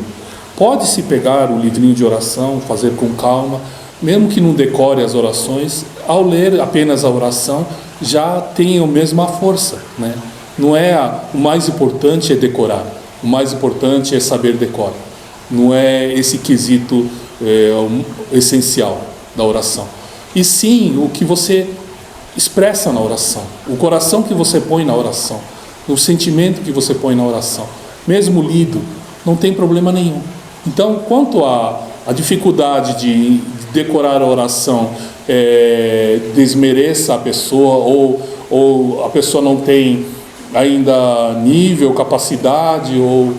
Pode-se pegar o livrinho de oração, fazer com calma, mesmo que não decore as orações, ao ler apenas a oração, já tem a mesma força, né? Não é o mais importante é decorar, o mais importante é saber decorar. Não é esse quesito essencial da oração. E sim, o que você expressa na oração, o coração que você põe na oração, o sentimento que você põe na oração, mesmo lido, não tem problema nenhum. Então, quanto à dificuldade de decorar a oração, desmereça a pessoa, ou a pessoa não tem ainda nível, capacidade, ou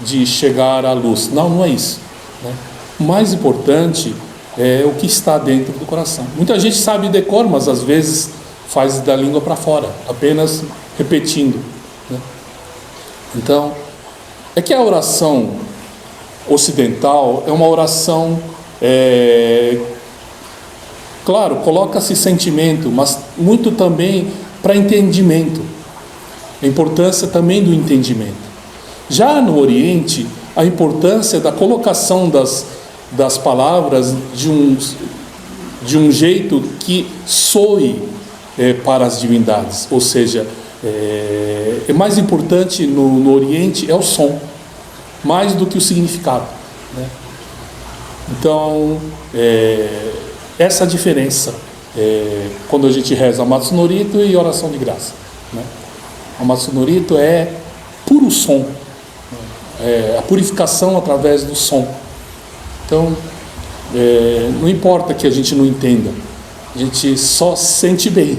de chegar à luz. Não, não é isso, né? O mais importante é o que está dentro do coração. Muita gente sabe de cor, mas às vezes faz da língua para fora, apenas repetindo, né? Então, é que a oração ocidental é uma oração, claro, coloca-se sentimento, mas muito também para entendimento. A importância também do entendimento. Já no Oriente, a importância da colocação das palavras de um jeito que soe para as divindades. Ou seja, mais importante no Oriente é o som, mais do que o significado, né? Então, essa diferença quando a gente reza Matsunorito e oração de graça, né? A Matsunorito é puro som, a purificação através do som. Então, não importa que a gente não entenda, a gente só sente bem,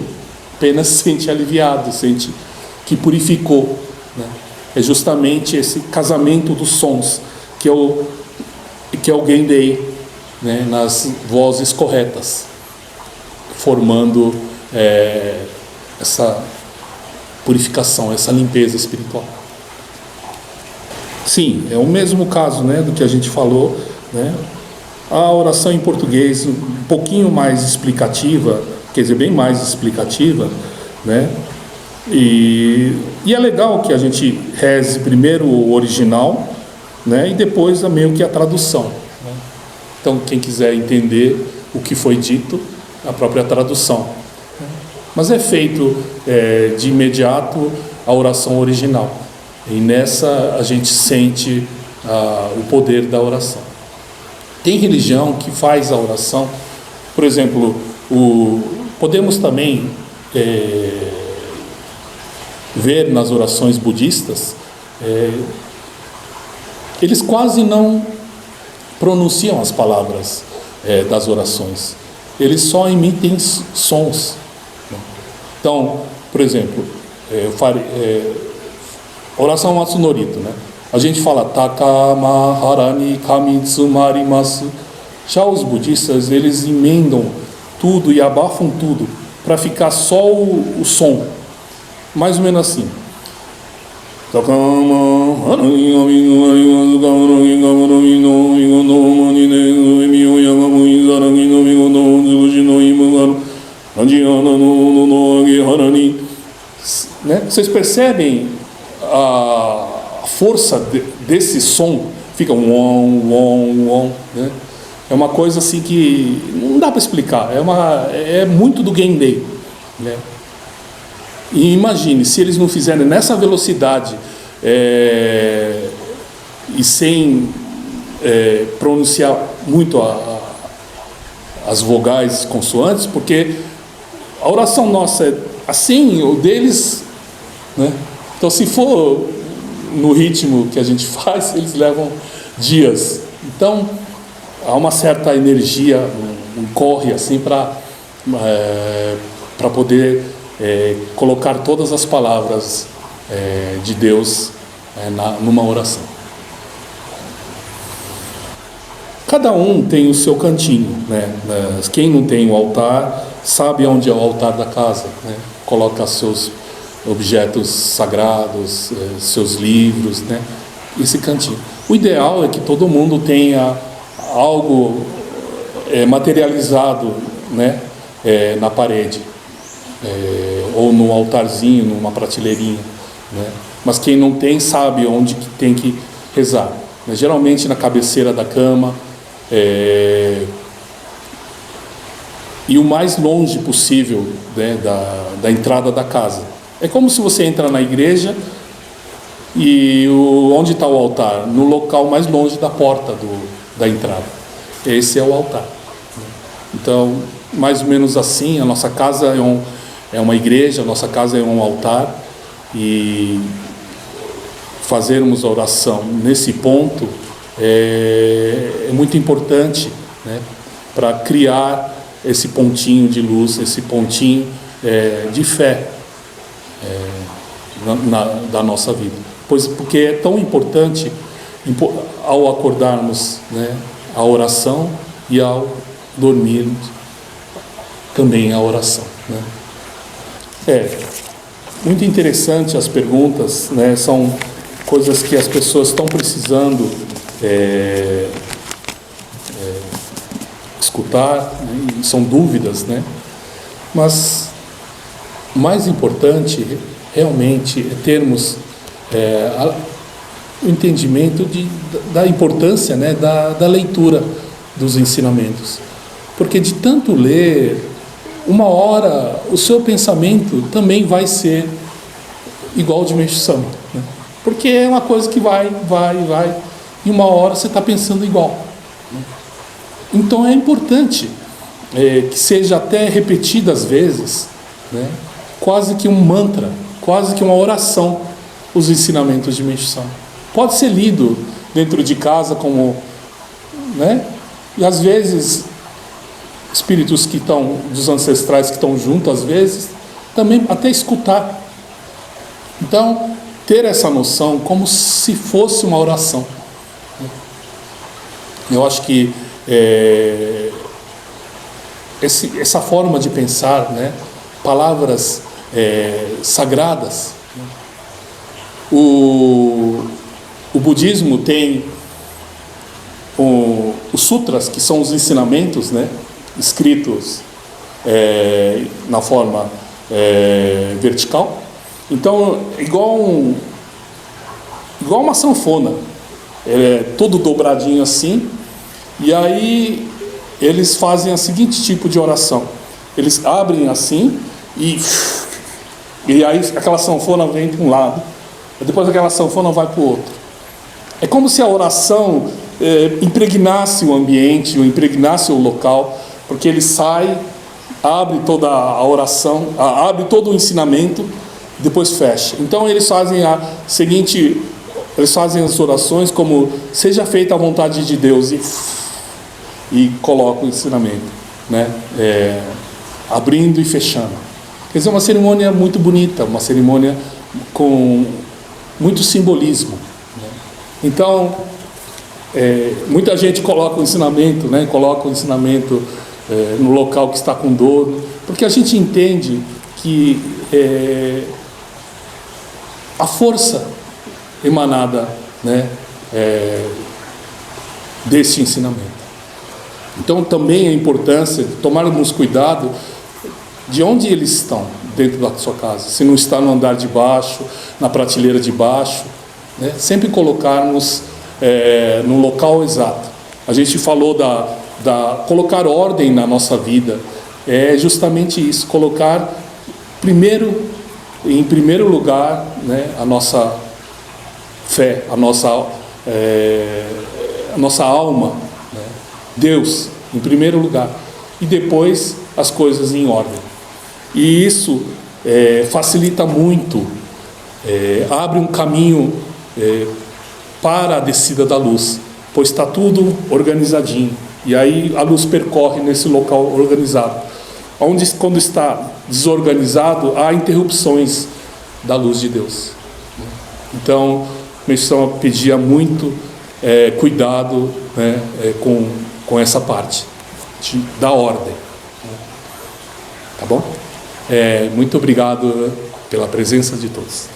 apenas sente aliviado, sente que purificou, né? É justamente esse casamento dos sons que é o Gendei, né? Nas vozes corretas, formando essa purificação, essa limpeza espiritual. Sim, é o mesmo caso, né, do que a gente falou, né? A oração em português um pouquinho mais explicativa, quer dizer, bem mais explicativa, né? E é legal que a gente reze primeiro o original, né? E depois meio que a tradução, né? Então, quem quiser entender o que foi dito, a própria tradução. Mas é feito de imediato a oração original. E nessa a gente sente o poder da oração. Tem religião que faz a oração, por exemplo, podemos também ver nas orações budistas, eles quase não pronunciam as palavras das orações, eles só emitem sons. Então, por exemplo, oração Matsunorito, né? A gente fala Takamaharani Kamitsumarimasu. Já os budistas, eles emendam tudo e abafam tudo para ficar só o som, mais ou menos assim. Né? Vocês percebem a força desse som? Fica né? É uma coisa assim que não dá para explicar, é muito do Gendei, né? E imagine, se eles não fizerem nessa velocidade e sem pronunciar muito as vogais consoantes, porque a oração nossa é assim, o deles, né? Então, se for no ritmo que a gente faz, eles levam dias. Então, há uma certa energia, um corre assim para poder colocar todas as palavras de Deus numa oração. Cada um tem o seu cantinho, né? Quem não tem o altar sabe onde é o altar da casa, né? Coloca seus objetos sagrados, seus livros, né? Esse cantinho. O ideal é que todo mundo tenha algo materializado, né? Na parede, ou no altarzinho, numa prateleirinha, né? Mas quem não tem sabe onde que tem que rezar, né? Geralmente na cabeceira da cama, e o mais longe possível, né, da entrada da casa. É como se você entra na igreja e onde está o altar? No local mais longe da porta da entrada. Esse é o altar. Então, mais ou menos assim, a nossa casa é uma igreja, a nossa casa é um altar, e fazermos a oração nesse ponto é muito importante, né, para criar esse pontinho de luz, esse pontinho de fé da nossa vida. Porque é tão importante ao acordarmos, né, a oração, e ao dormir também a oração, né? Muito interessante as perguntas, né? São coisas que as pessoas estão precisando escutar, né? E são dúvidas, né? Mas o mais importante realmente é termos o entendimento da importância, né, da leitura dos ensinamentos. Porque de tanto ler, uma hora o seu pensamento também vai ser igual ao de Meixo Sama, né? Porque é uma coisa que vai, e uma hora você está pensando igual, né? Então é importante que seja até repetida às vezes, né, quase que um mantra, quase que uma oração, os ensinamentos de Meixo Sama. Pode ser lido dentro de casa como, né, e às vezes espíritos que estão, dos ancestrais que estão junto, às vezes, também até escutar. Então, ter essa noção como se fosse uma oração. Eu acho que essa forma de pensar, né, palavras sagradas, né? O budismo tem os sutras, que são os ensinamentos, né, escritos na forma vertical. Então, igual uma sanfona, é todo dobradinho assim, e aí eles fazem o seguinte tipo de oração: eles abrem assim e aí aquela sanfona vem para um lado, depois aquela sanfona vai para o outro. É como se a oração impregnasse o ambiente, ou impregnasse o local, porque ele sai, abre toda a oração, abre todo o ensinamento, depois fecha. Então eles fazem eles fazem as orações como seja feita a vontade de Deus, e colocam o ensinamento, né, abrindo e fechando. Quer dizer, uma cerimônia muito bonita, uma cerimônia com muito simbolismo, né? Então, muita gente coloca o ensinamento, né, no local que está com dor, porque a gente entende que a força emanada, né, desse ensinamento. Então também a importância de tomarmos cuidado de onde eles estão dentro da sua casa. Se não está no andar de baixo, na prateleira de baixo, né, sempre colocarmos no local exato. A gente falou colocar ordem na nossa vida, é justamente isso, colocar em primeiro lugar, né, a nossa fé, a nossa alma, né, Deus em primeiro lugar, e depois as coisas em ordem. E isso facilita muito, abre um caminho para a descida da luz, pois está tudo organizadinho, e aí a luz percorre nesse local organizado. Quando está desorganizado, há interrupções da luz de Deus. Então, Meixo Sama pedia muito cuidado, né, com essa parte da ordem. Tá bom? Muito obrigado pela presença de todos.